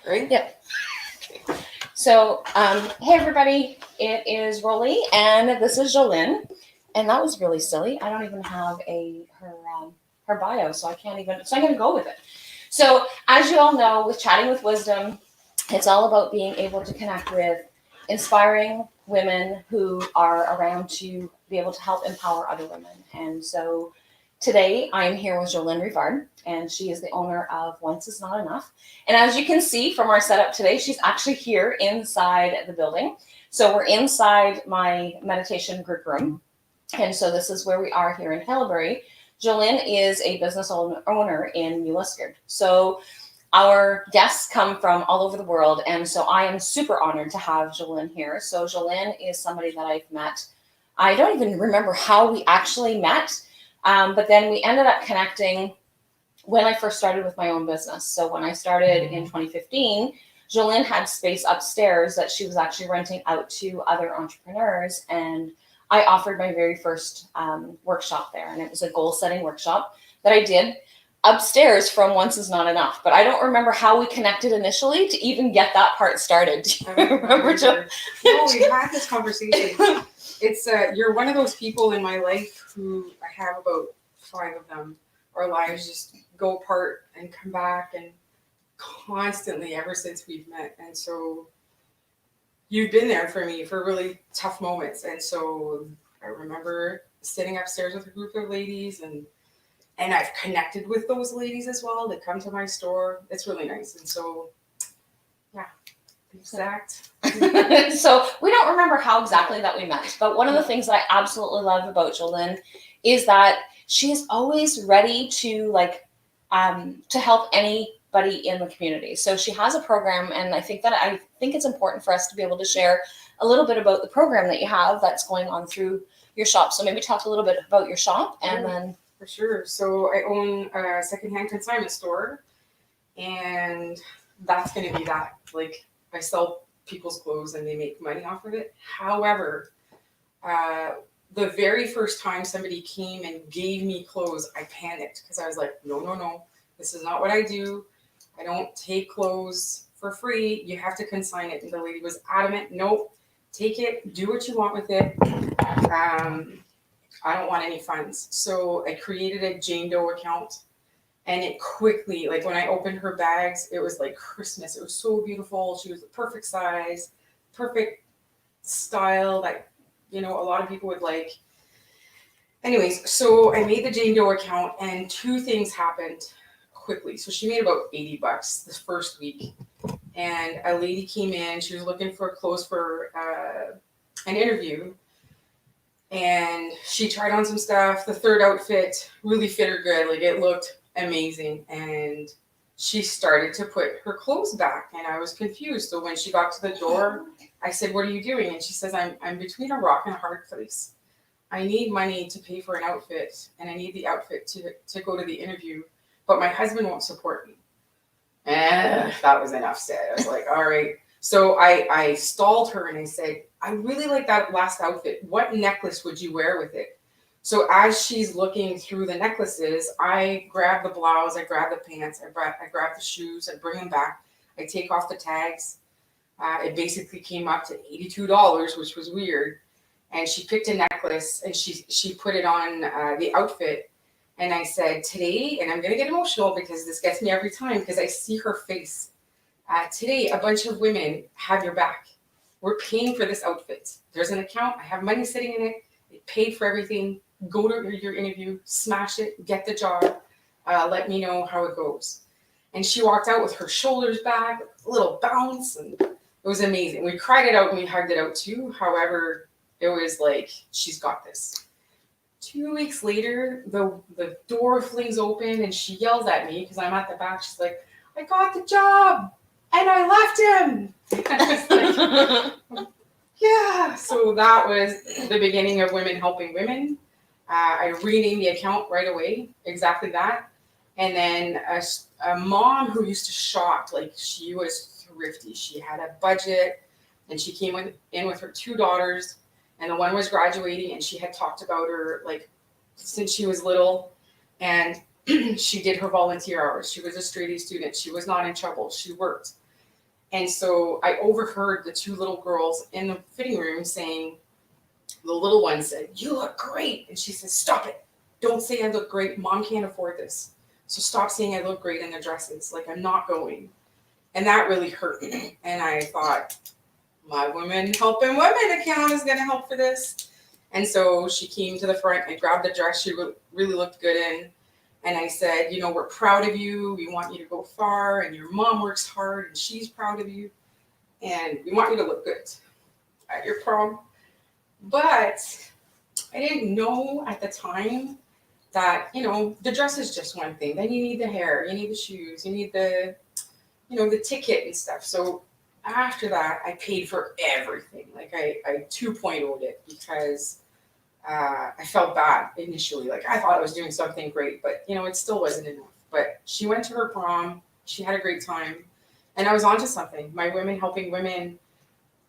right? Yep. So, hey everybody, it is Rollie, and this is Joline, and that was really silly. I don't even have her bio, so I can't even. So I'm going to go with it. So, as you all know, with Chatting with Wisdom, it's all about being able to connect with inspiring women who are around to be able to help empower other women. And so today I'm here with Joline Rivard, and she is the owner of Once Is Not Enough. And as you can see from our setup today, she's actually here inside the building. So we're inside my meditation group room. And so this is where we are here in Hillbury. Joline is a business owner in New Liskeard. So our guests come from all over the world, and so I am super honored to have Joline here. So Joline is somebody that I've met. I don't even remember how we actually met, but then we ended up connecting when I first started with my own business. So when I started in 2015, Joline had space upstairs that she was actually renting out to other entrepreneurs, and I offered my very first workshop there, and it was a goal-setting workshop that I did upstairs from Once Is Not Enough. But I don't remember how we connected initially to even get that part started. Do you remember, Jo? No, we had this conversation. It's you're one of those people in my life who I have about 5 of them. Our lives just go apart and come back, and constantly ever since we've met. And so you've been there for me for really tough moments. And so I remember sitting upstairs with a group of ladies, and I've connected with those ladies as well. They come to my store. It's really nice. And so, yeah, exact. So we don't remember how exactly that we met, but one of the things that I absolutely love about Joline is that she is always ready to help anybody in the community. So she has a program, and I think it's important for us to be able to share a little bit about the program that you have that's going on through your shop. So maybe talk a little bit about your shop, and then. For sure. So I own a secondhand consignment store, and that's going to be that. Like, I sell people's clothes and they make money off of it. However, the very first time somebody came and gave me clothes, I panicked because I was like, no, this is not what I do. I don't take clothes for free. You have to consign it. And the lady was adamant, nope, take it, do what you want with it. I don't want any funds. So I created a Jane Doe account, and it quickly, like when I opened her bags, it was like Christmas. It was so beautiful. She was the perfect size, perfect style that, a lot of people would like. Anyways, so I made the Jane Doe account, and 2 things happened quickly. So she made about $80 this first week, and a lady came in. She was looking for clothes for an interview. And she tried on some stuff. The third outfit really fit her good. Like, it looked amazing. And she started to put her clothes back, and I was confused. So when she got to the door, I said, "What are you doing?" And she says, I'm between a rock and a hard place. I need money to pay for an outfit, and I need the outfit to go to the interview, but my husband won't support me. And that was enough said. I was like, all right. So I stalled her, and I said, I really like that last outfit. What necklace would you wear with it? So as she's looking through the necklaces, I grab the blouse, I grab the pants, I grab the shoes, I bring them back. I take off the tags. It basically came up to $82, which was weird. And she picked a necklace, and she put it on the outfit. And I said, today, and I'm going to get emotional because this gets me every time because I see her face. Today, a bunch of women have your back. We're paying for this outfit. There's an account. I have money sitting in it. It paid for everything. Go to your interview, smash it, get the job. Let me know how it goes. And she walked out with her shoulders back, a little bounce, and it was amazing. We cried it out and we hugged it out too. However, it was like, she's got this. 2 weeks later, the door flings open and she yells at me because I'm at the back. She's like, I got the job and I left him. I was like, yeah. So that was the beginning of Women Helping Women. I renamed the account right away, exactly that. And then a mom who used to shop, like, she was thrifty. She had a budget, and she came in with her 2 daughters, and the one was graduating, and she had talked about her, like, since she was little, and she did her volunteer hours. She was a straight A student. She was not in trouble. She worked. And so I overheard the two little girls in the fitting room saying, the little one said, "You look great." And she said, "Stop it. Don't say I look great. Mom can't afford this. So stop saying I look great in the dresses. Like, I'm not going." And that really hurt me. And I thought, my Women Helping Women account is going to help for this. And so she came to the front and grabbed the dress she really looked good in. And I said, "You know, we're proud of you. We want you to go far. And your mom works hard and she's proud of you. And we want you to look good at your prom." But I didn't know at the time that, you know, the dress is just one thing. Then you need the hair, you need the shoes, you need the, you know, the ticket and stuff. So after that, I paid for everything. Like I 2.0'd it because I felt bad initially. Like, I thought I was doing something great, but, you know, it still wasn't enough. But she went to her prom. She had a great time. And I was onto something. My Women Helping Women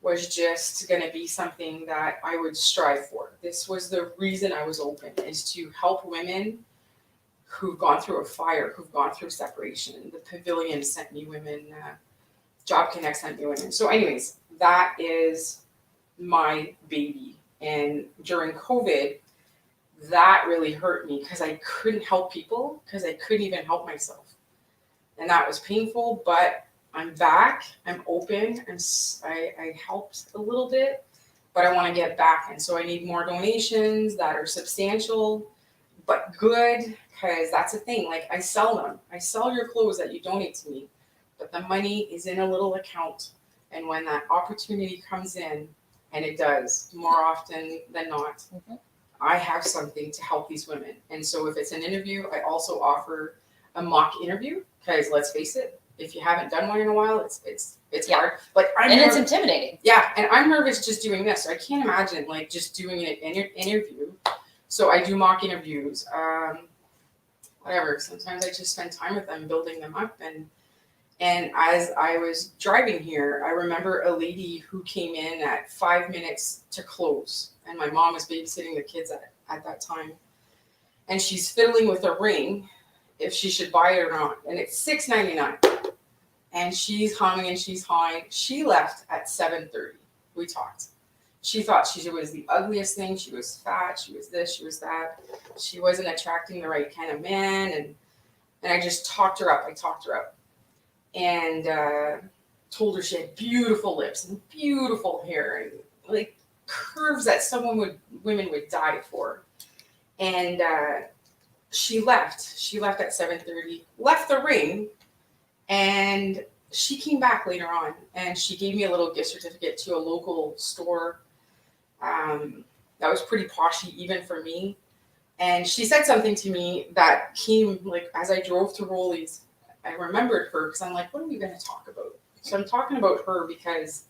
was just going to be something that I would strive for. This was the reason I was open, is to help women who've gone through a fire, who've gone through separation. The Pavilion sent me women, Job Connect sent me women. So anyways, that is my baby. And during COVID, that really hurt me because I couldn't help people because I couldn't even help myself. And that was painful, but I'm back, I'm open, and I helped a little bit, but I want to get back. And so I need more donations that are substantial, but good, because that's the thing. Like, I sell them. I sell your clothes that you donate to me, but the money is in a little account. And when that opportunity comes in, and it does more often than not, I have something to help these women. And so if it's an interview, I also offer a mock interview, because let's face it, if you haven't done one in a while, it's hard. Like, it's intimidating. Yeah, and I'm nervous just doing this. So I can't imagine like just doing an interview. So I do mock interviews. Whatever. Sometimes I just spend time with them, building them up. And as I was driving here, I remember a lady who came in at 5 minutes to close, and my mom was babysitting the kids at that time, and she's fiddling with a ring, if she should buy it or not, and it's $6.99. And she's humming and she's hawing. She left at 7:30. We talked. She thought she was the ugliest thing. She was fat. She was this. She was that. She wasn't attracting the right kind of man. And I just talked her up. I talked her up, and told her she had beautiful lips and beautiful hair and like curves that women would die for. And she left. She left at 7:30. Left the ring. And she came back later on, and she gave me a little gift certificate to a local store that was pretty poshy even for me. And she said something to me that came, like, as I drove to Rollie's. I remembered her because I'm like, what are we going to talk about? So I'm talking about her because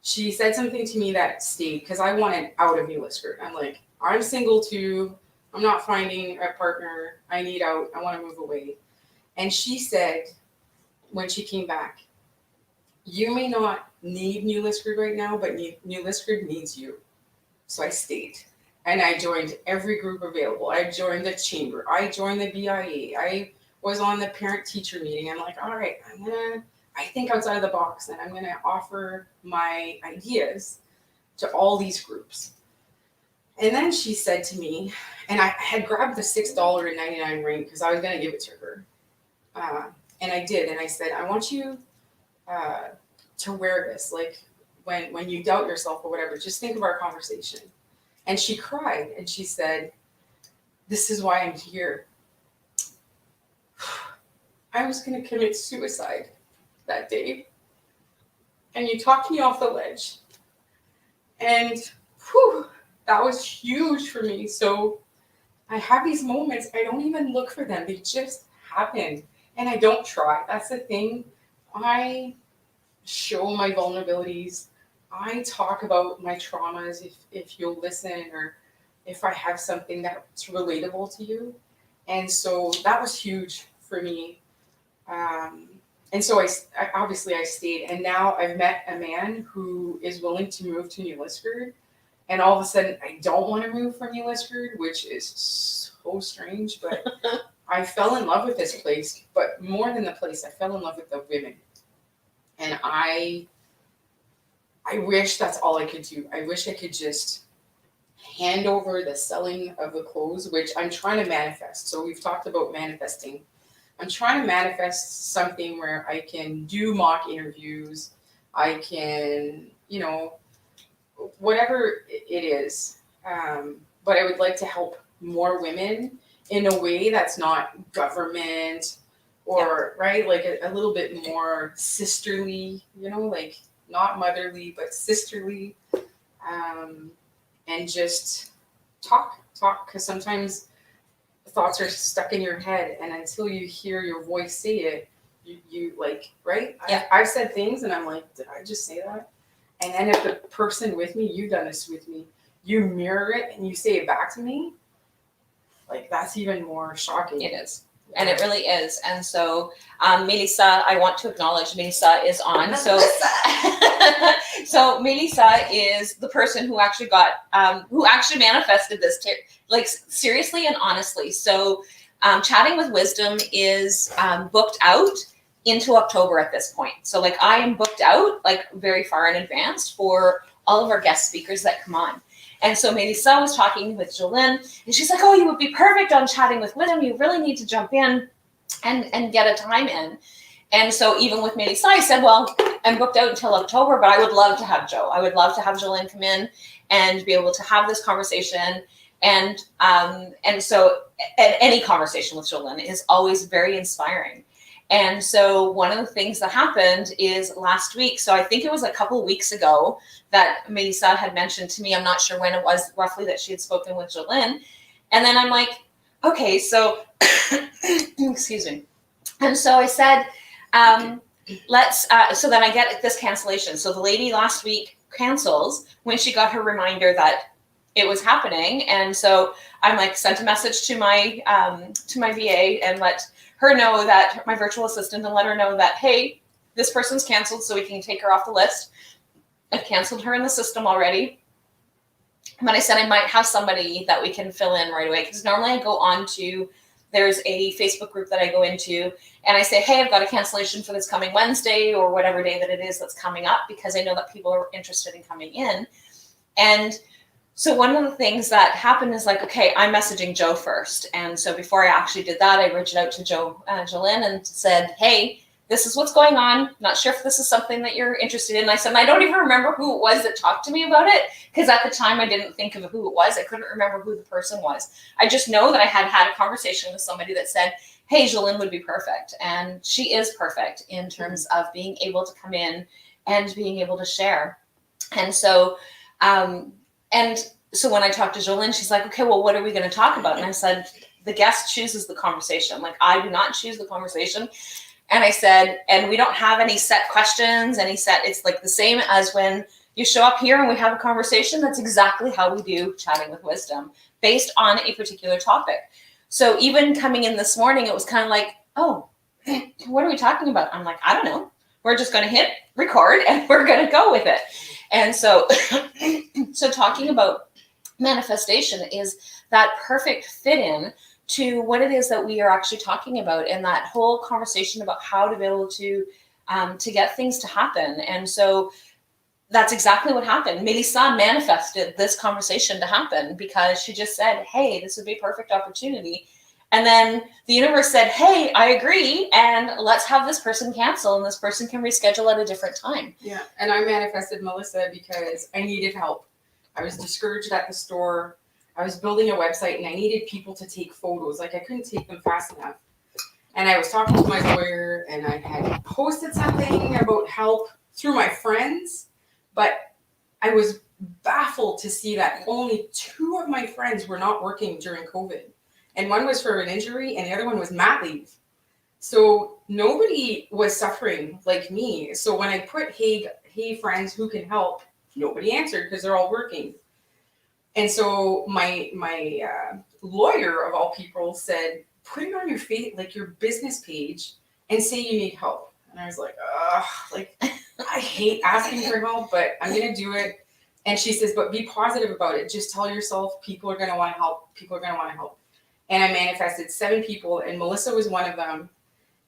she said something to me that stayed, because I wanted out of New Lisker. I'm like, I'm single too. I'm not finding a partner. I need out. I want to move away. And she said, when she came back, "You may not need New Lisker right now, but New Lisker needs you." So I stayed, and I joined every group available. I joined the chamber. I joined the BIA. I was on the parent-teacher meeting. I'm like, all right, I think outside of the box, and I'm going to offer my ideas to all these groups. And then she said to me, and I had grabbed the $6.99 ring because I was going to give it to her. And I did, and I said, I want you to wear this. Like, when you doubt yourself or whatever, just think of our conversation. And she cried, and she said, "This is why I'm here." I was going to commit suicide that day. And you talked me off the ledge. And that was huge for me. So I have these moments, I don't even look for them. They just happen. And I don't try. That's the thing. I show my vulnerabilities. I talk about my traumas if you'll listen, or if I have something that's relatable to you. And so that was huge for me. And so I obviously I stayed. And now I've met a man who is willing to move to New Lisker. And all of a sudden, I don't want to move from New Lisker, which is so strange. But I fell in love with this place. But more than the place, I fell in love with the women. And I wish that's all I could do. I wish I could just hand over the selling of the clothes, which I'm trying to manifest. So we've talked about manifesting. I'm trying to manifest something where I can do mock interviews. I can, whatever it is. But I would like to help more women in a way that's not government or, right, like a little bit more sisterly, like not motherly, but sisterly. And just talk, because sometimes thoughts are stuck in your head, and until you hear your voice say it, you like, right? Yeah. I've said things and I'm like, did I just say that? And then if the person with me, you've done this with me, you mirror it and you say it back to me, like that's even more shocking. It is. And it really is. And so, Melissa, I want to acknowledge Melissa is on. So, so Melissa is the person who actually manifested this, like seriously and honestly. So, Chatting with Wisdom is booked out into October at this point. So, like, I am booked out like very far in advance for all of our guest speakers that come on. And so Melissa was talking with Joline, and she's like, oh, you would be perfect on Chatting with Wisdom. You really need to jump in and get a time in. And so even with Melissa, I said, well, I'm booked out until October, but I would love to have Joe. I would love to have Joline come in and be able to have this conversation. And so any conversation with Joline is always very inspiring. And so one of the things that happened is last week, so I think it was a couple of weeks ago that Melissa had mentioned to me, I'm not sure when it was roughly, that she had spoken with Joline. And then I'm like, okay, so, excuse me. And so I said, so then I get this cancellation. So the lady last week cancels when she got her reminder that it was happening. And so I'm like, sent a message to my VA and let her know, that my virtual assistant, and let her know that, hey, this person's canceled, so we can take her off the list. I've canceled her in the system already. But I said I might have somebody that we can fill in right away, because normally I go on to, there's a Facebook group that I go into, and I say, hey, I've got a cancellation for this coming Wednesday or whatever day that it is that's coming up, because I know that people are interested in coming in. And so one of the things that happened is like, okay, I'm messaging Joe first. And so before I actually did that, I reached out to Joline and said, hey, this is what's going on. Not sure if this is something that you're interested in. I said, I don't even remember who it was that talked to me about it, because at the time I didn't think of who it was. I couldn't remember who the person was. I just know that I had had a conversation with somebody that said, hey, Joline would be perfect. And she is perfect in terms of being able to come in and being able to share. And so, so when I talked to Joline, she's like, okay, well, what are we going to talk about? And I said, the guest chooses the conversation. Like, I do not choose the conversation. And I said, and we don't have any set questions, it's like the same as when you show up here and we have a conversation. That's exactly how we do Chatting with Wisdom, based on a particular topic. So even coming in this morning, it was kind of like, oh, what are we talking about? I'm like, I don't know. We're just going to hit record and we're going to go with it. And so, so talking about manifestation is that perfect fit in to what it is that we are actually talking about, and that whole conversation about how to be able to get things to happen. And so that's exactly what happened. Melissa manifested this conversation to happen because she just said, hey, this would be a perfect opportunity. And then the universe said, hey, I agree, and let's have this person cancel, and this person can reschedule at a different time. Yeah, and I manifested Melissa because I needed help. I was discouraged at the store. I was building a website, and I needed people to take photos. Like, I couldn't take them fast enough. And I was talking to my lawyer, and I had posted something about help through my friends, but I was baffled to see that only 2 of my friends were not working during COVID. And one was for an injury, and the other one was mat leave. So nobody was suffering like me. So when I put, hey friends, who can help? Nobody answered because they're all working. And so my lawyer, of all people, said, put it on your your business page and say you need help. And I was like, ugh, like, I hate asking for help, but I'm going to do it. And she says, but be positive about it. Just tell yourself people are going to want to help. People are going to want to help. And I manifested 7 people, and Melissa was one of them.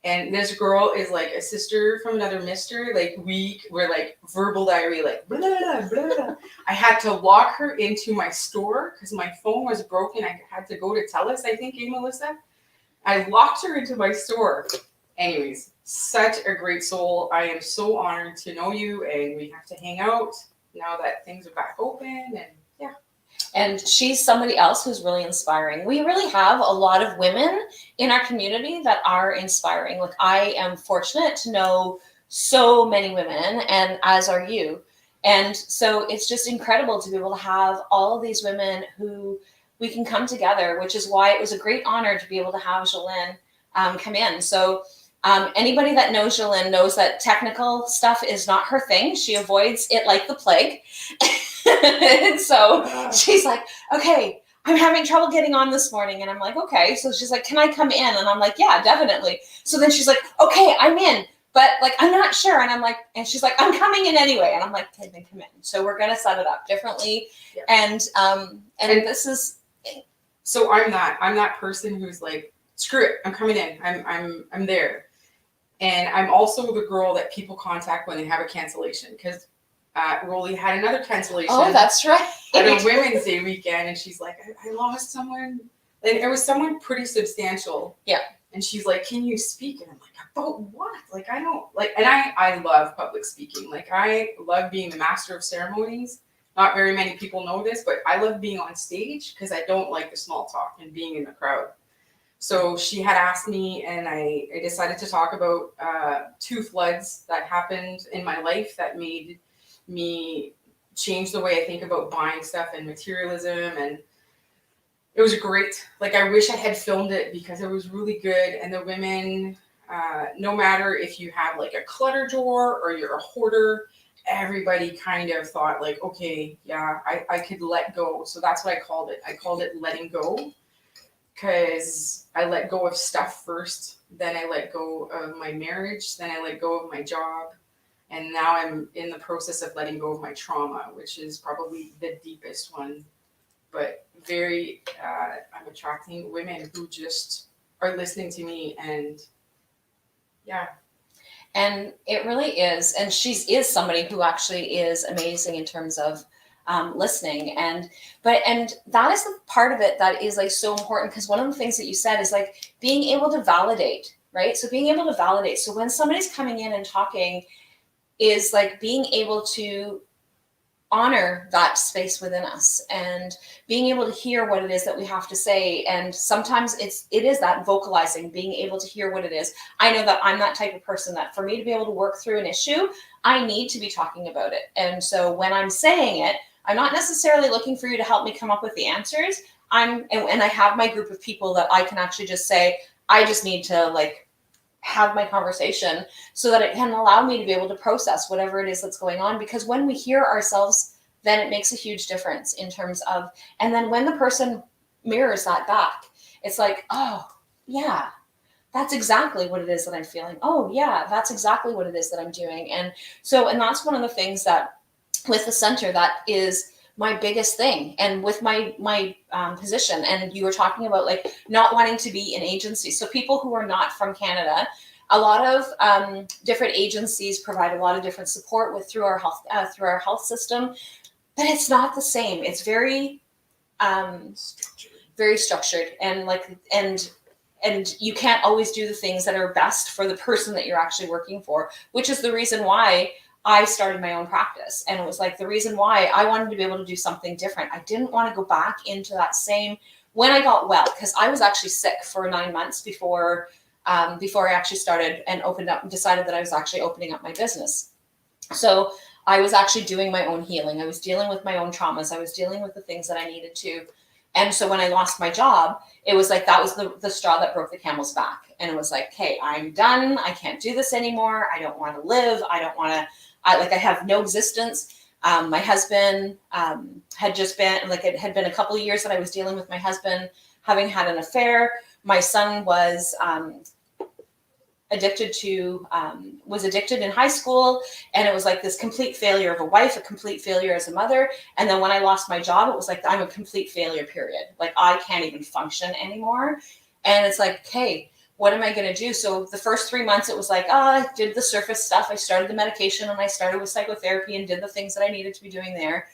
And this girl is like a sister from another mister. Like we're like verbal diarrhea, like blah, blah, blah. I had to lock her into my store because my phone was broken. I had to go to TELUS, I think, Melissa. I locked her into my store. Anyways, such a great soul. I am so honored to know you, and we have to hang out now that things are back open. And yeah. And she's somebody else who's really inspiring. We really have a lot of women in our community that are inspiring. Like, I am fortunate to know so many women, and as are you. And so it's just incredible to be able to have all of these women who we can come together, which is why it was a great honor to be able to have Joline come in. So anybody that knows Joline knows that technical stuff is not her thing. She avoids it like the plague. And so she's like, okay, I'm having trouble getting on this morning. And I'm like, okay. So she's like, can I come in? And I'm like, yeah, definitely. So then she's like, okay, I'm in, but like, I'm not sure. And I'm like, and she's like, I'm coming in anyway. And I'm like, okay, then come in. So we're going to set it up differently. Yeah. And this is. So I'm that person who's like, screw it, I'm coming in. I'm there. And I'm also the girl that people contact when they have a cancellation, because Rollie had another cancellation. Oh, that's right. At a Women's Day weekend, and she's like, I lost someone. And it was someone pretty substantial. Yeah. And she's like, can you speak? And I'm like, about what? Like, I don't, like, and I love public speaking. Like, I love being the master of ceremonies. Not very many people know this, but I love being on stage because I don't like the small talk and being in the crowd. So she had asked me, and I decided to talk about 2 floods that happened in my life that made me change the way I think about buying stuff and materialism. And it was great. Like, I wish I had filmed it because it was really good. And the women, no matter if you have like a clutter drawer or you're a hoarder, everybody kind of thought like, okay, yeah, I could let go. So that's what I called it. I called it letting go, because I let go of stuff first. Then I let go of my marriage. Then I let go of my job. And now I'm in the process of letting go of my trauma, which is probably the deepest one. But I'm attracting women who just are listening to me, and yeah. And it really is. And she is somebody who actually is amazing in terms of listening. And that is the part of it that is like so important, because one of the things that you said is like being able to validate, right? So being able to validate. So when somebody's coming in and talking, is like being able to honor that space within us and being able to hear what it is that we have to say. And sometimes it is that vocalizing, being able to hear what it is. I know that I'm that type of person that for me to be able to work through an issue, I need to be talking about it. And so when I'm saying it, I'm not necessarily looking for you to help me come up with the answers. And I have my group of people that I can actually just say, I just need to like have my conversation so that it can allow me to be able to process whatever it is that's going on. Because when we hear ourselves, then it makes a huge difference in terms of, and then when the person mirrors that back, it's like, oh yeah, that's exactly what it is that I'm feeling. Oh yeah, that's exactly what it is that I'm doing. And so, and that's one of the things that with the center, that is my biggest thing. And with my position, and you were talking about like not wanting to be an agency. So people who are not from Canada, a lot of different agencies provide a lot of different support through our health system, but it's not the same. It's very structured, and you can't always do the things that are best for the person that you're actually working for, which is the reason why I started my own practice. And it was like the reason why I wanted to be able to do something different. I didn't want to go back into that same, when I got well, because I was actually sick for 9 months before I actually started and decided that I was actually opening up my business. So I was actually doing my own healing. I was dealing with my own traumas. I was dealing with the things that I needed to. And so when I lost my job, it was like that was the straw that broke the camel's back. And it was like, hey, I'm done. I can't do this anymore. I don't want to live. I have no existence. My husband had just been, like, it had been a couple of years that I was dealing with my husband having had an affair. My son was addicted in high school. And it was like this complete failure of a wife, a complete failure as a mother. And then when I lost my job, it was like, I'm a complete failure, period. Like, I can't even function anymore. And it's like, okay, what am I going to do? So the first 3 months, it was like, I did the surface stuff. I started the medication and I started with psychotherapy and did the things that I needed to be doing there.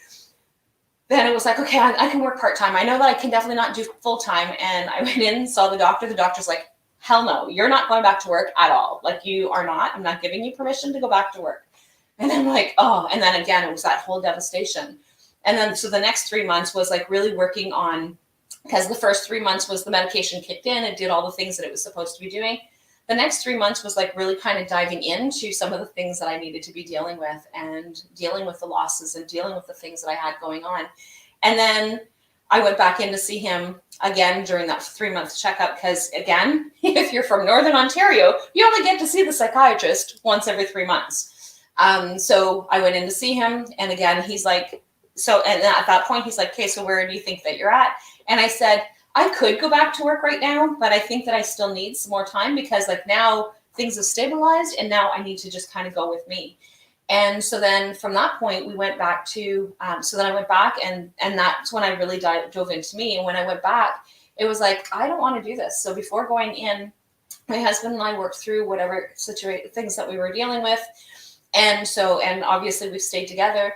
Then it was like, okay, I can work part-time. I know that I can definitely not do full-time. And I went in, saw the doctor. The doctor's like, hell no, you're not going back to work at all. Like, you are not. I'm not giving you permission to go back to work. And I'm like, oh, and then again, it was that whole devastation. And then, so the next 3 months was like really working on, because the first 3 months was the medication kicked in, it did all the things that it was supposed to be doing. The next 3 months was like really kind of diving into some of the things that I needed to be dealing with, and dealing with the losses and dealing with the things that I had going on. And then I went back in to see him again during that 3-month checkup, because again, if you're from Northern Ontario, you only get to see the psychiatrist once every 3 months. So I went in to see him, and again, he's like, so, and at that point, he's like, okay, so where do you think that you're at? And I said, I could go back to work right now, but I think that I still need some more time, because like now things have stabilized and now I need to just kind of go with me. And so then from that point, we went back to, so then I went back, and that's when I really dove into me. And when I went back, it was like, I don't want to do this. So before going in, my husband and I worked through whatever things that we were dealing with. And so, and obviously we've stayed together.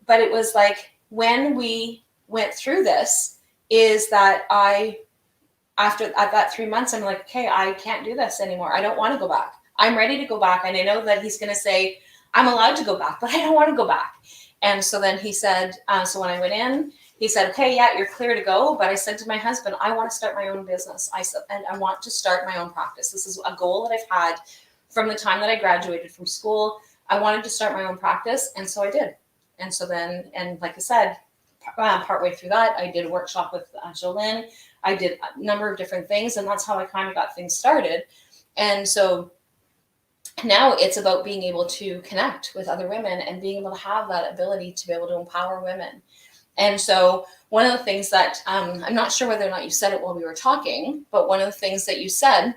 But it was like, when we went through this, is that at that 3 months, I'm like, okay, I can't do this anymore. I don't want to go back. I'm ready to go back. And I know that he's going to say, I'm allowed to go back, but I don't want to go back. And so then he said, so when I went in, he said, okay, yeah, you're clear to go. But I said to my husband, I want to start my own business. I said, and I want to start my own practice. This is a goal that I've had from the time that I graduated from school. I wanted to start my own practice. And so I did. And so then, and like I said, partway through that, I did a workshop with Joline. I did a number of different things, and that's how I kind of got things started. And so now it's about being able to connect with other women and being able to have that ability to be able to empower women. And so one of the things that, I'm not sure whether or not you said it while we were talking, but one of the things that you said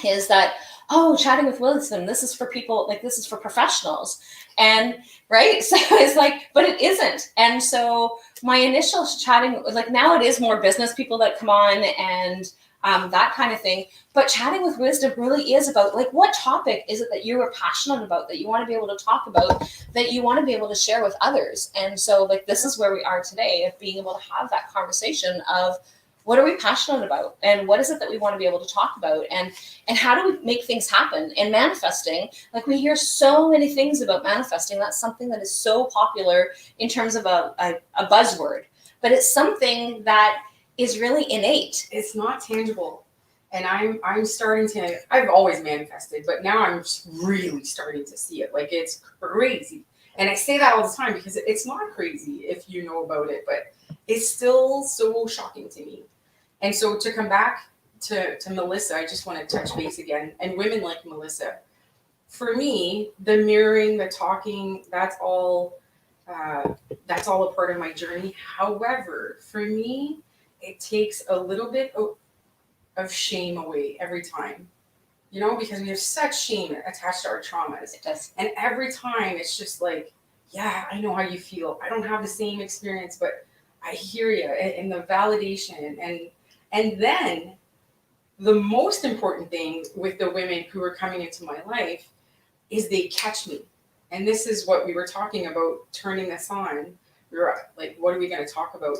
is that, oh, chatting with wisdom, this is for people, like this is for professionals. And right. So it's like, but it isn't. And so my initial chatting, like now it is more business people that come on and that kind of thing. But chatting with wisdom really is about like, what topic is it that you are passionate about, that you want to be able to talk about, that you want to be able to share with others. And so like, this is where we are today, of being able to have that conversation of, what are we passionate about, and what is it that we want to be able to talk about, and how do we make things happen? And manifesting, like we hear so many things about manifesting. That's something that is so popular in terms of a buzzword, but it's something that is really innate. It's not tangible. And I'm starting to, I've always manifested, but now I'm really starting to see it. Like, it's crazy. And I say that all the time because it's not crazy if you know about it, but it's still so shocking to me. And so to come back to Melissa, I just want to touch base again. And women like Melissa, for me, the mirroring, the talking, that's all a part of my journey. However, for me, it takes a little bit of shame away every time, you know, because we have such shame attached to our traumas. It does. And every time it's just like, yeah, I know how you feel. I don't have the same experience, but I hear you, and the validation. And then the most important thing with the women who are coming into my life is they catch me. And this is what we were talking about, turning this on. We were like, what are we going to talk about?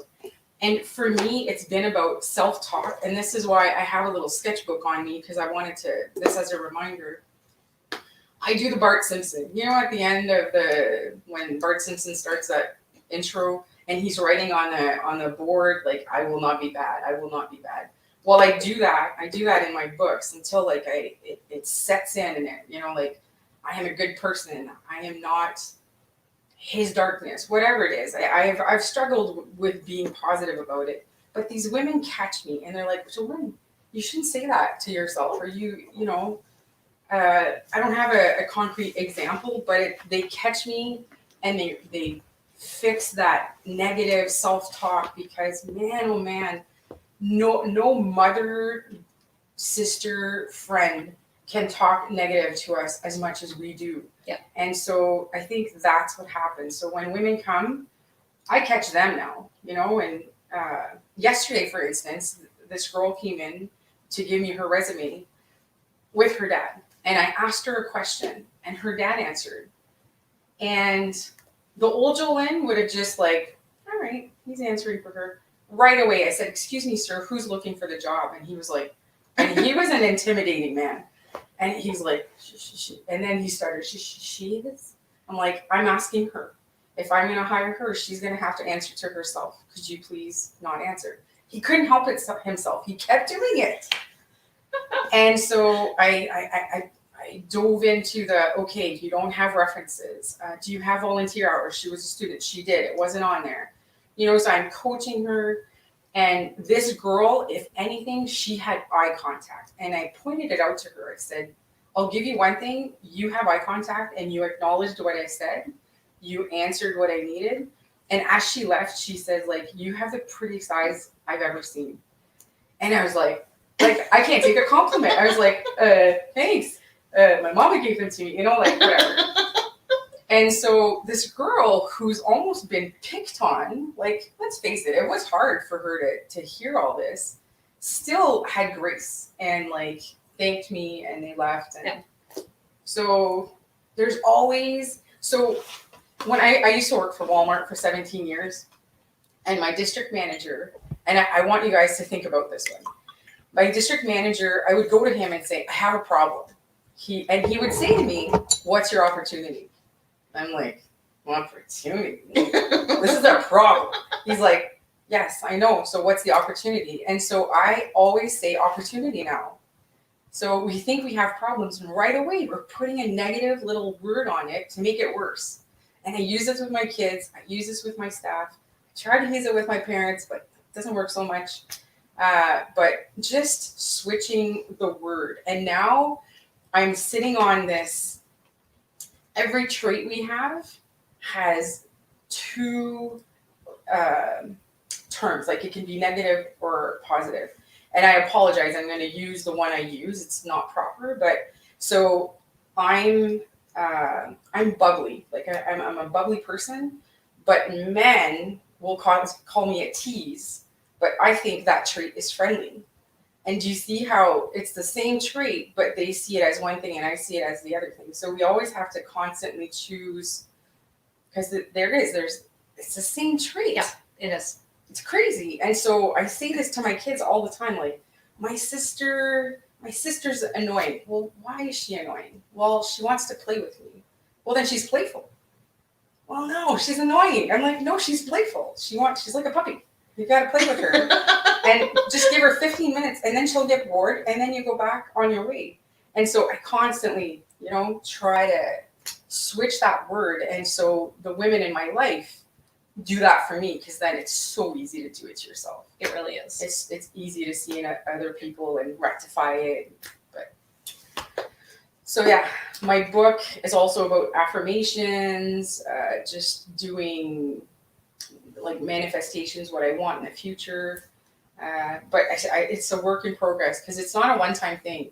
And for me, it's been about self-talk. And this is why I have a little sketchbook on me, because I wanted this as a reminder. I do the Bart Simpson. You know, at the end of when Bart Simpson starts that intro, and he's writing on the board, like, I will not be bad. I will not be bad. Well, I do that in my books until like it sets in, and you know, like, I am a good person. I am not his darkness, whatever it is. I've struggled with being positive about it, but these women catch me and they're like, Joline, you shouldn't say that to yourself, or you know, I don't have a concrete example, but they catch me and they fix that negative self-talk, because man, oh man, no mother, sister, friend can talk negative to us as much as we do. Yeah. And so I think that's what happens. So when women come, I catch them now, you know, and yesterday, for instance, this girl came in to give me her resume with her dad. And I asked her a question, and her dad answered. And the old Joline would have just like, all right, he's answering for her. Right away, I said, excuse me, sir, who's looking for the job? And he was like, and he was an intimidating man. And he's like, she. And then he started, she is? I'm like, I'm asking her. If I'm going to hire her, she's going to have to answer to herself. Could you please not answer? He couldn't help it himself. He kept doing it. And so I dove into okay, you don't have references. Do you have volunteer hours? She was a student. She did. It wasn't on there. So I'm coaching her. And this girl, if anything, she had eye contact. And I pointed it out to her. I said, I'll give you one thing. You have eye contact and you acknowledged what I said. You answered what I needed. And as she left, she says, like, you have the prettiest eyes I've ever seen. And I was like, I can't take a compliment. I was like, thanks. My mama gave them to me, like, whatever. And so this girl who's almost been picked on, like, let's face it, it was hard for her to hear all this, still had grace and, like, thanked me, and they left. And so there's always, so when I used to work for Walmart for 17 years, and my district manager, and I want you guys to think about this one. My district manager, I would go to him and say, I have a problem. He would say to me, what's your opportunity? I'm like, opportunity? This is our problem. He's like, yes, I know. So what's the opportunity? And so I always say opportunity now. So we think we have problems, and right away we're putting a negative little word on it to make it worse. And I use this with my kids. I use this with my staff. I try to use it with my parents, but it doesn't work so much. But just switching the word. And now I'm sitting on this. Every trait we have has two terms. Like, it can be negative or positive. And I apologize. I'm going to use the one I use. It's not proper. But so I'm bubbly. Like, I'm a bubbly person. But men will call me a tease. But I think that trait is friendly. And do you see how it's the same trait, but they see it as one thing and I see it as the other thing? So we always have to constantly choose, because it's the same trait. Yeah, it is. It's crazy. And so I say this to my kids all the time, like, my sister's annoying. Well, why is she annoying? Well, she wants to play with me. Well, then she's playful. Well, no, she's annoying. I'm like, no, she's playful. She's like a puppy. You got to play with her. And just give her 15 minutes, and then she'll get bored, and then you go back on your way. And so I constantly, try to switch that word. And so the women in my life do that for me, because then it's so easy to do it to yourself. It really is. It's easy to see in other people and rectify it. But so yeah, my book is also about affirmations, just doing like manifestations, what I want in the future. But it's a work in progress, because it's not a one-time thing.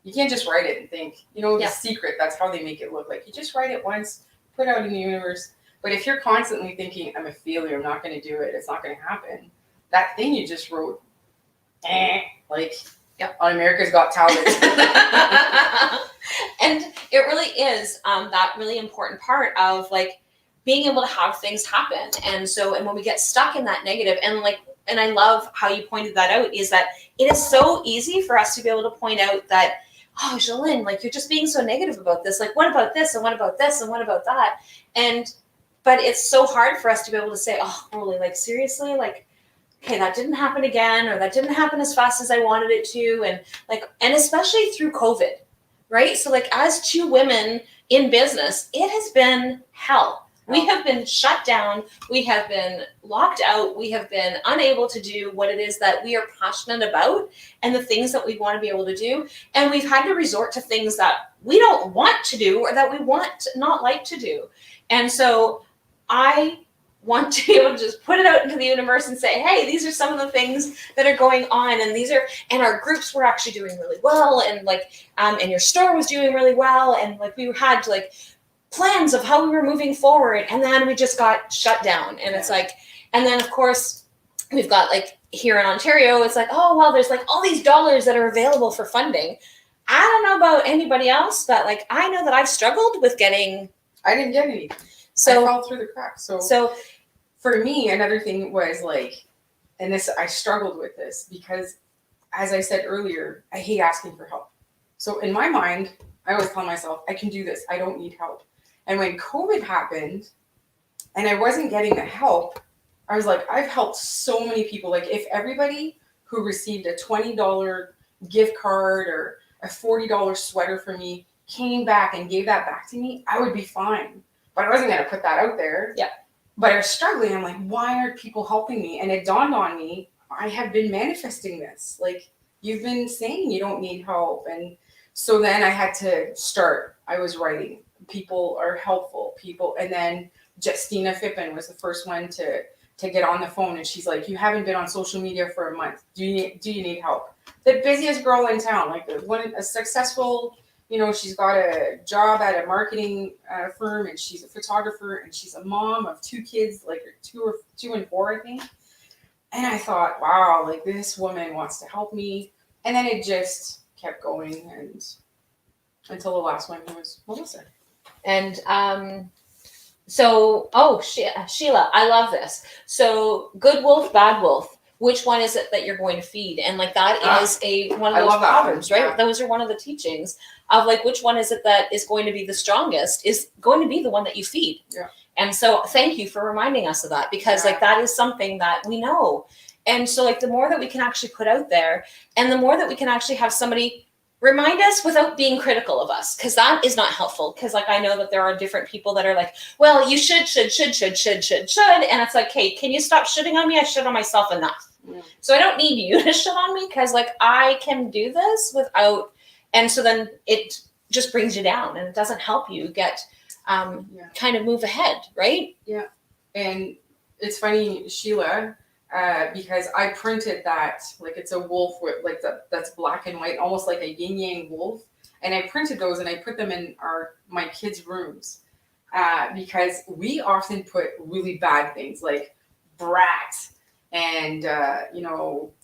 You can't just write it and think, the secret, that's how they make it look like. You just write it once, put it out in the universe. But if you're constantly thinking, I'm a failure, I'm not going to do it, it's not going to happen, that thing you just wrote, on America's Got Talent. And it really is that really important part of, like, being able to have things happen. And when we get stuck in that negative, and I love how you pointed that out, is that it is so easy for us to be able to point out that, oh, Joline, like, you're just being so negative about this. Like, what about this? And what about this? And what about that? But it's so hard for us to be able to say, oh, Rollie, like, seriously? Like, okay, that didn't happen again, or that didn't happen as fast as I wanted it to. And especially through COVID, right? So, like, as two women in business, it has been hell. We have been shut down. We have been locked out. We have been unable to do what it is that we are passionate about and the things that we want to be able to do. And we've had to resort to things that we don't want to do, or that we want not like to do. And so I want to be able to just put it out into the universe and say, hey, these are some of the things that are going on. And our groups were actually doing really well. And your store was doing really well. And we had plans of how we were moving forward, and then we just got shut down. And it's and then of course we've got here in Ontario, it's like, oh, well, there's like all these dollars that are available for funding. I don't know about anybody else, but like, I know that I've struggled with getting. I didn't get any. So I fell through the cracks. So for me, another thing was like, and this, I struggled with this because, as I said earlier, I hate asking for help. So in my mind, I always tell myself, I can do this. I don't need help. And when COVID happened and I wasn't getting the help, I was like, I've helped so many people. Like if everybody who received a $20 gift card or a $40 sweater from me came back and gave that back to me, I would be fine. But I wasn't going to put that out there. Yeah. But I was struggling. I'm like, why aren't people helping me? And it dawned on me, I have been manifesting this. Like, you've been saying you don't need help. And so then I had to start. I was writing. People are helpful. People. And then Justina Fippen was the first one to get on the phone. And she's like, you haven't been on social media for a month. Do you need help? The busiest girl in town, like a successful, she's got a job at a marketing firm, and she's a photographer, and she's a mom of 2 kids, like 2 and 4, I think. And I thought, wow, like this woman wants to help me. And then it just kept going, and until the last one was Melissa. And Sheila, I love this. So good wolf, bad wolf. Which one is it that you're going to feed? And like that is one of those proverbs, right? Yeah. Those are one of the teachings of like which one is it that is going to be the strongest is going to be the one that you feed. Yeah. And so thank you for reminding us of that, because like that is something that we know. And so like the more that we can actually put out there, and the more that we can actually have somebody remind us without being critical of us, because that is not helpful. Because like I know that there are different people that are like, well, you should, and it's like, hey, can you stop shitting on me? I shit on myself enough. Yeah. So I don't need you to shit on me, because like I can do this without, and so then it just brings you down, and it doesn't help you get kind of move ahead, right? Yeah. And it's funny, Sheila, because I printed that, like it's a wolf with like that's black and white, almost like a yin yang wolf. And I printed those and I put them in my kids' rooms because we often put really bad things like brat and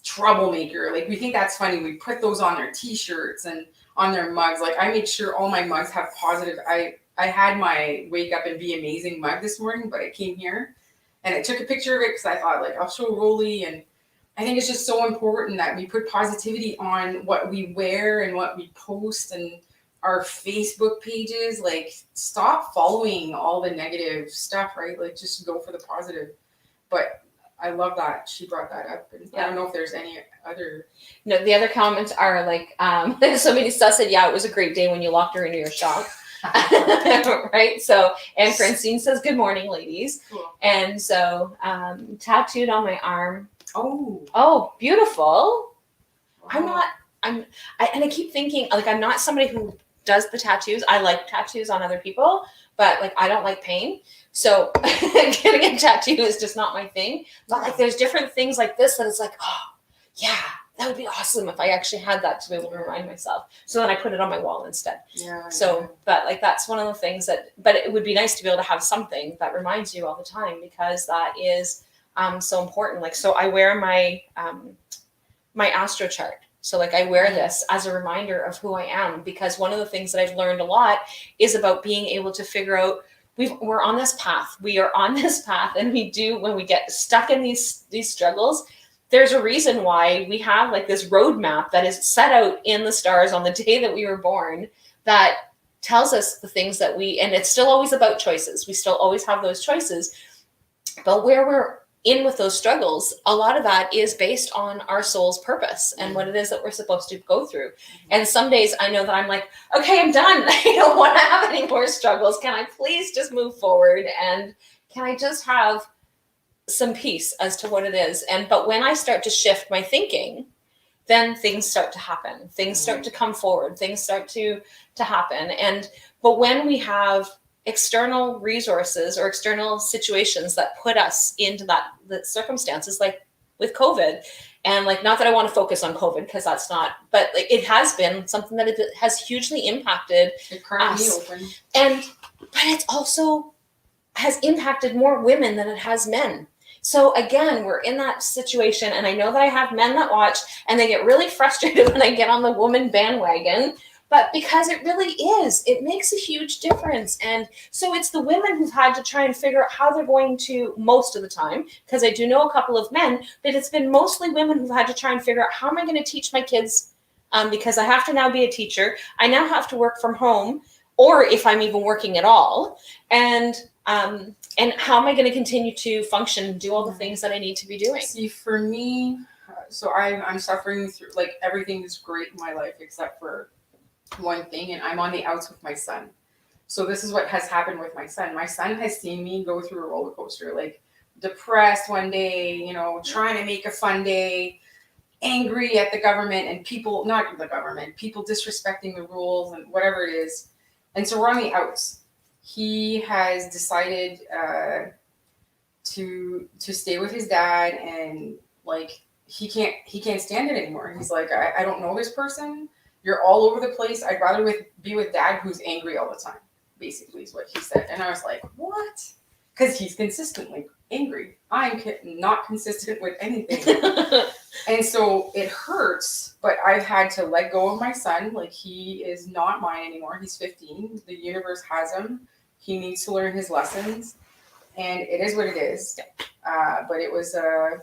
troublemaker. Like we think that's funny. We put those on their t-shirts and on their mugs. Like I make sure all my mugs have positive. I had my wake up and be amazing mug this morning, but I came here and I took a picture of it because I thought like I'll show Rollie. And I think it's just so important that we put positivity on what we wear and what we post and our Facebook pages. Like stop following all the negative stuff, right? Like just go for the positive. But I love that she brought that up. And I don't know if there's any other. No, the other comments are like, somebody said, yeah, it was a great day when you locked her into your shop. Right. So, and Francine says, good morning, ladies. Cool. And so, tattooed on my arm. Oh, beautiful. Wow. And I keep thinking like, I'm not somebody who does the tattoos. I like tattoos on other people, but like, I don't like pain. So getting a tattoo is just not my thing. But like, there's different things like this that it's like, oh yeah, that would be awesome if I actually had that to be able to remind myself. So then I put it on my wall instead. Yeah. So, but like, that's one of the things but it would be nice to be able to have something that reminds you all the time, because that is so important. Like, so I wear my, my astro chart. So like I wear this as a reminder of who I am, because one of the things that I've learned a lot is about being able to figure out we're on this path. We are on this path, and when we get stuck in these struggles, there's a reason why we have like this roadmap that is set out in the stars on the day that we were born that tells us the things that and it's still always about choices. We still always have those choices, but where we're in with those struggles, a lot of that is based on our soul's purpose and what it is that we're supposed to go through. And some days I know that I'm like, okay, I'm done. I don't want to have any more struggles. Can I please just move forward? And can I just have some peace as to what it is? But when I start to shift my thinking, then things start to happen. Things start to come forward. Things start to happen. But when we have external resources or external situations that put us into the circumstances, like with COVID, and like, not that I want to focus on COVID because that's not, but like, it has been something that it has hugely impacted us. But it's also has impacted more women than it has men. So again, we're in that situation, and I know that I have men that watch and they get really frustrated when I get on the woman bandwagon, but because it really is, it makes a huge difference. And so it's the women who've had to try and figure out how they're going to, most of the time, because I do know a couple of men, but it's been mostly women who've had to try and figure out, how am I going to teach my kids, because I have to now be a teacher. I now have to work from home, or if I'm even working at all. And how am I going to continue to function and do all the things that I need to be doing? See, for me, so I'm suffering through, like, everything is great in my life except for one thing, and I'm on the outs with my son. So this is what has happened with my son. My son has seen me go through a roller coaster, like depressed one day, you know, trying to make a fun day, angry at the government and people, not the government, people disrespecting the rules and whatever it is. And so we're on the outs. He has decided to stay with his dad, and like he can't stand it anymore. He's like, I don't know this person. You're all over the place. I'd rather be with dad, who's angry all the time, basically is what he said. And I was like, what? Because he's consistently angry. I'm not consistent with anything. And so it hurts, but I've had to let go of my son. Like, he is not mine anymore. He's 15. The universe has him. He needs to learn his lessons, and it is what it is. But it was a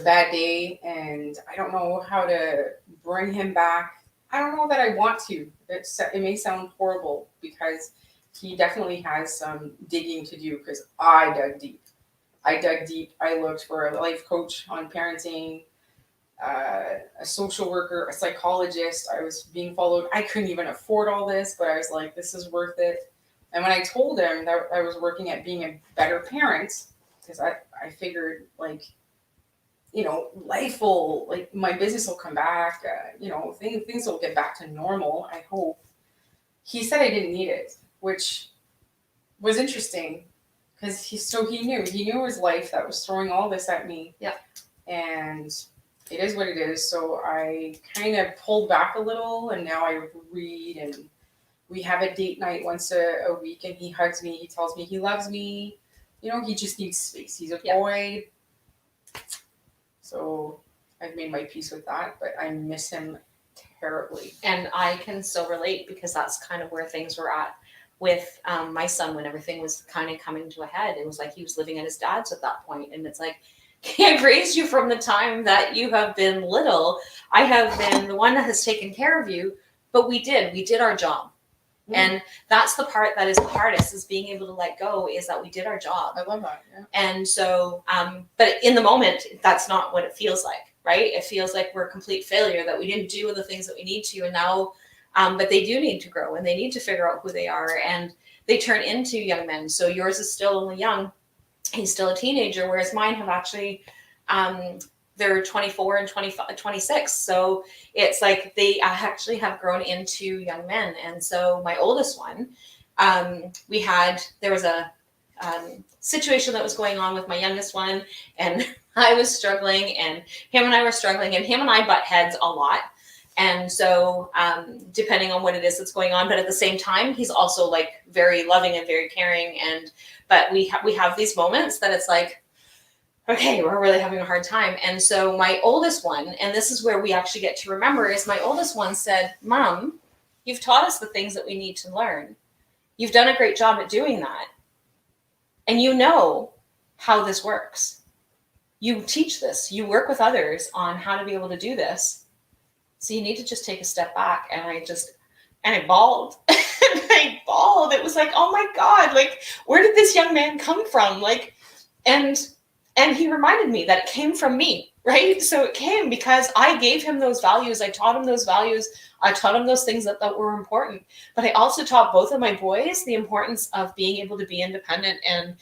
bad day, and I don't know how to bring him back. I don't know that I want to. It may sound horrible, because he definitely has some digging to do, because I dug deep. I looked for a life coach on parenting, a social worker, a psychologist. I was being followed. I couldn't even afford all this, but I was like, this is worth it. And when I told him that I was working at being a better parent, because I figured, like, you know, life will, like, my business will come back, you know, things will get back to normal, I hope. He said I didn't need it, which was interesting, because he knew his life that was throwing all this at me. Yeah. And it is what it is. So I kind of pulled back a little, and now I read, and we have a date night once a week, and he hugs me. He tells me he loves me. You know, he just needs space. He's a boy. So I've made my peace with that, but I miss him terribly. And I can so relate, because that's kind of where things were at with my son when everything was kind of coming to a head. It was like he was living at his dad's at that point, and it's like, I've raised you from the time that you have been little. I have been the one that has taken care of you, but we did our job. Mm. And that's the part that is the hardest, is being able to let go, is that we did our job. I love that. Yeah. And so, but in the moment, that's not what it feels like, right? It feels like we're a complete failure, that we didn't do the things that we need to. And now, but they do need to grow, and they need to figure out who they are, and they turn into young men. So yours is still only young. He's still a teenager, whereas mine have actually, they're 24 and 25, 26. So it's like they actually have grown into young men. And so my oldest one, there was a situation that was going on with my youngest one, and I was struggling, and him and I were struggling, and him and I butt heads a lot. And so, depending on what it is that's going on, but at the same time, he's also like very loving and very caring. But we have these moments that it's like, okay, we're really having a hard time. And so my oldest one, and this is where we actually get to remember, is my oldest one said, Mom, you've taught us the things that we need to learn. You've done a great job at doing that. And you know how this works. You teach this. You work with others on how to be able to do this. So you need to just take a step back. And I bawled. I bawled. It was like, oh my God, like, where did this young man come from? Like, and he reminded me that it came from me, right? So it came because I gave him those values. I taught him those values. I taught him those things that were important. But I also taught both of my boys the importance of being able to be independent. And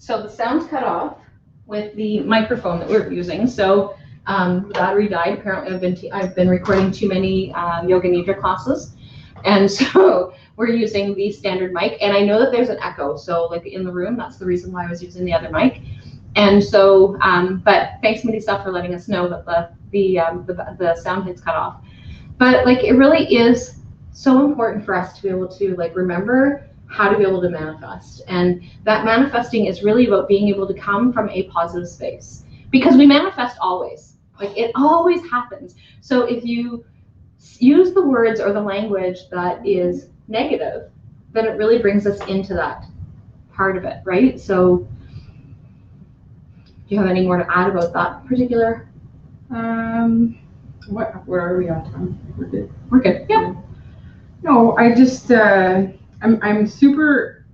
So the sound's cut off with the microphone that we're using. So the battery died. Apparently, I've been recording too many yoga nidra classes, and so we're using the standard mic. And I know that there's an echo. So like in the room, that's the reason why I was using the other mic. And so, but thanks, Melissa, for letting us know that the sound hits cut off. But like it really is so important for us to be able to like remember how to be able to manifest. And that manifesting is really about being able to come from a positive space, because we manifest always. Like it always happens. So if you use the words or the language that is negative, then it really brings us into that part of it, right? So do you have any more to add about that particular? What are we on time? We're good. We're good. Yeah. No, I just I'm super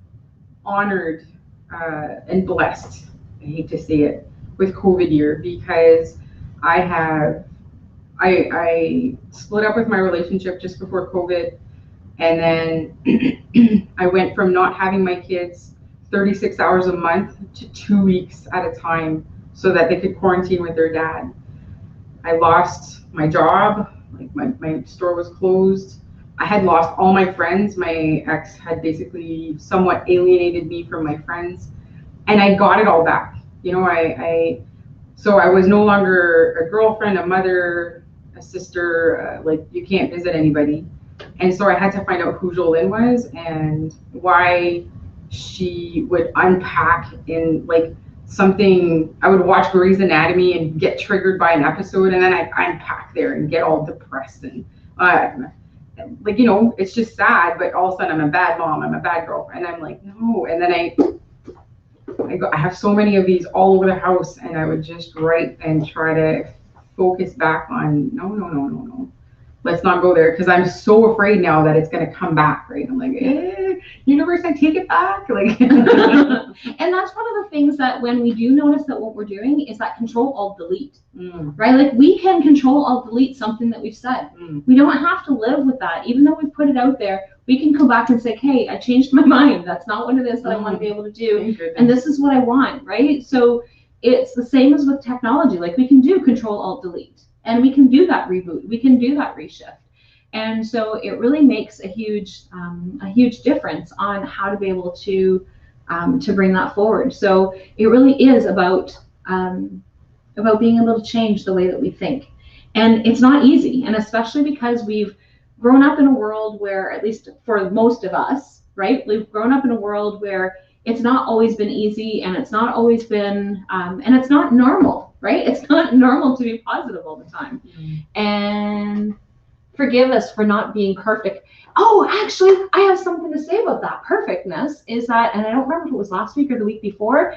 honored and blessed. I hate to say it, with COVID year, because I split up with my relationship just before COVID, and then I went from not having my kids 36 hours a month to 2 weeks at a time so that they could quarantine with their dad. I lost my job, like my store was closed. I had lost all my friends. My ex had basically somewhat alienated me from my friends, and I got it all back. You know, so I was no longer a girlfriend, a mother, a sister, like you can't visit anybody. And so I had to find out who Joline was and why she would unpack in like something. I would watch Grey's Anatomy and get triggered by an episode, and then I'd unpack there and get all depressed and like, you know, it's just sad, but all of a sudden I'm a bad mom, I'm a bad girlfriend. And I'm like, no. And then I have so many of these all over the house, and I would just write and try to focus back on no. Let's not go there, because I'm so afraid now that it's going to come back, right? I'm like, universe, I take it back. Like, and that's one of the things that when we do notice that what we're doing is that control alt delete, right? Like we can control alt delete something that we've said. We don't have to live with that. Even though we put it out there, we can go back and say, hey, I changed my mind. That's not what it is that I want to be able to do. And this is what I want, right? So it's the same as with technology. Like we can do control alt delete. And we can do that reboot. We can do that reshift. And so it really makes a huge difference on how to be able to bring that forward. So it really is about being able to change the way that we think. And it's not easy. And especially because we've grown up in a world where, at least for most of us, right? We've grown up in a world where it's not always been easy, and it's not always been, and it's not normal, right? It's not normal to be positive all the time. And forgive us for not being perfect. Oh, actually, I have something to say about that. Perfectness is that, and I don't remember if it was last week or the week before,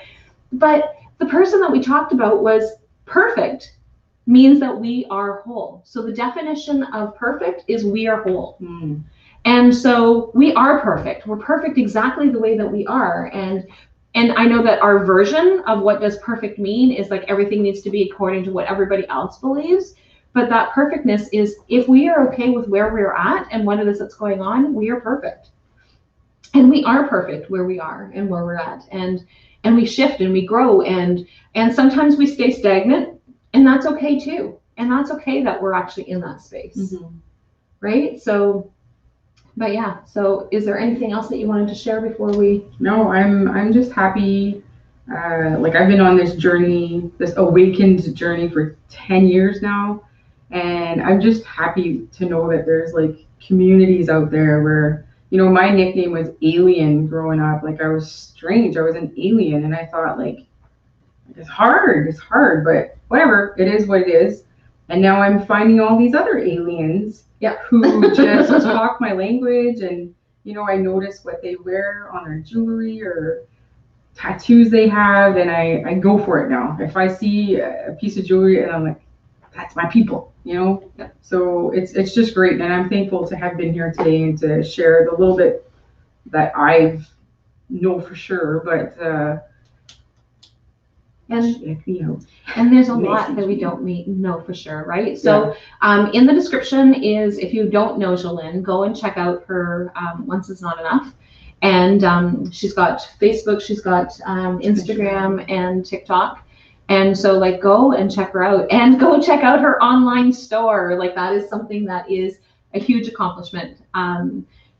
but the person that we talked about was perfect means that we are whole. So the definition of perfect is we are whole. And so we are perfect. We're perfect exactly the way that we are. And I know that our version of what does perfect mean is like everything needs to be according to what everybody else believes. But that perfectness is if we are okay with where we're at and what it is that's going on, we are perfect. And we are perfect where we are and where we're at. And we shift and we grow, and sometimes we stay stagnant, and that's okay too. And that's okay that we're actually in that space. Right? So but yeah, so is there anything else that you wanted to share before we? No, I'm just happy. Like I've been on this journey, this awakened journey for 10 years now. And I'm just happy to know that there's like communities out there where, you know, my nickname was Alien growing up. Like I was strange. I was an alien. And I thought like, it's hard, but whatever, it is what it is. And now I'm finding all these other aliens who just talk my language, and you know, I notice what they wear on their jewelry or tattoos they have, and I go for it now. If I see a piece of jewelry and I'm like, that's my people, you know? So it's just great, and I'm thankful to have been here today and to share the little bit that I know for sure, but and there's a lot that we don't know for sure, right? So in the description is, if you don't know Joline, go and check out her Once Is Not Enough. And she's got Facebook, she's got Instagram and TikTok. And so like go and check her out, and go check out her online store. Like that is something that is a huge accomplishment.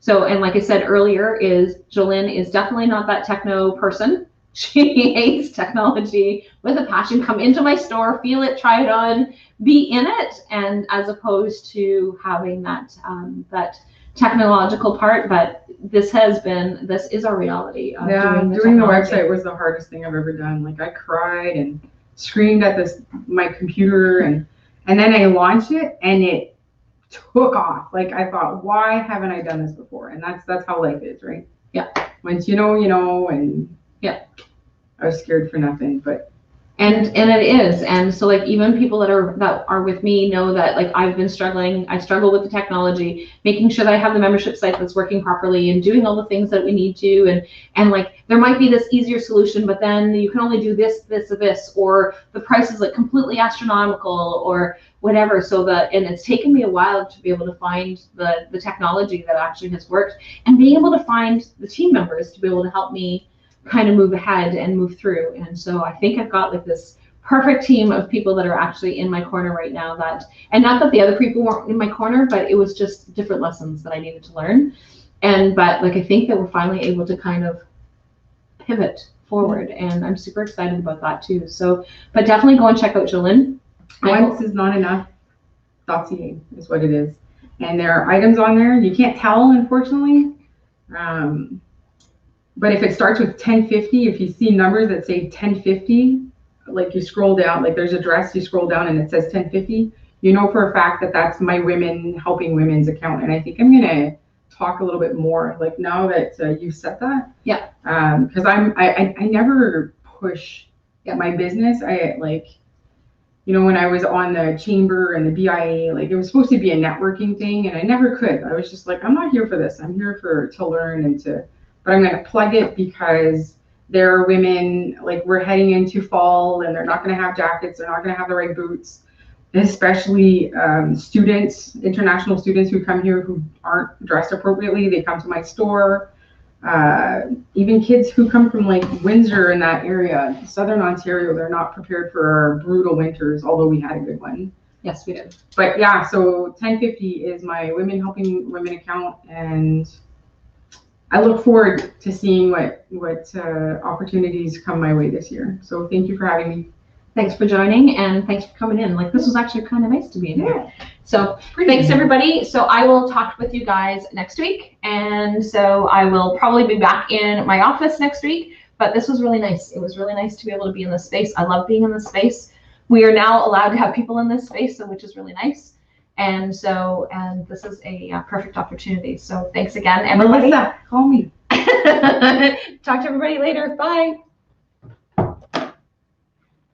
So, and like I said earlier, is Joline is definitely not that techno person. She hates technology with a passion. Come into my store, feel it, try it on, be in it, and as opposed to having that that technological part. But this is our reality. Doing the website was the hardest thing I've ever done. Like I cried and screamed at my computer, and then I launched it and it took off. Like I thought, why haven't I done this before? And that's how life is, right? Yeah. Once you know, and yeah, I was scared for nothing, but. And it is. And so like even people that are with me know that like I've been struggling. I struggle with the technology, making sure that I have the membership site that's working properly and doing all the things that we need to. And like there might be this easier solution, but then you can only do this, or the price is like completely astronomical or whatever. And it's taken me a while to be able to find the technology that actually has worked, and being able to find the team members to be able to help me kind of move ahead and move through. And so I think I've got like this perfect team of people that are actually in my corner right now, and not that the other people weren't in my corner, but it was just different lessons that I needed to learn. But like I think that we're finally able to kind of pivot forward, and I'm super excited about that too. So, but definitely go and check out Joline. Once is not enough. .ca is what it is, and there are items on there you can't tell, unfortunately. But if it starts with 1050, if you see numbers that say 1050, like you scroll down, like there's a dress, you scroll down and it says 1050, you know for a fact that that's my Women Helping Women's account. And I think I'm gonna talk a little bit more, like now that you said that. Yeah. Because I never push my business. I like, when I was on the chamber and the BIA, like it was supposed to be a networking thing, and I never could. I was just like, I'm not here for this. I'm here to learn but I'm going to plug it because there are women, like we're heading into fall and they're not going to have jackets. They're not going to have the right boots, especially students, international students who come here who aren't dressed appropriately. They come to my store. Even kids who come from like Windsor in that area, Southern Ontario, they're not prepared for our brutal winters, although we had a good one. Yes, we did. But yeah, so 1050 is my Women Helping Women account, and I look forward to seeing what opportunities come my way this year. So thank you for having me. Thanks for joining, and thanks for coming in. Like this was actually kind of nice to be in here. So thanks everybody. So I will talk with you guys next week, and so I will probably be back in my office next week. But this was really nice. It was really nice to be able to be in this space. I love being in this space. We are now allowed to have people in this space, so which is really nice. And this is a perfect opportunity. So thanks again, everybody. Melissa, call me. Talk to everybody later. Bye.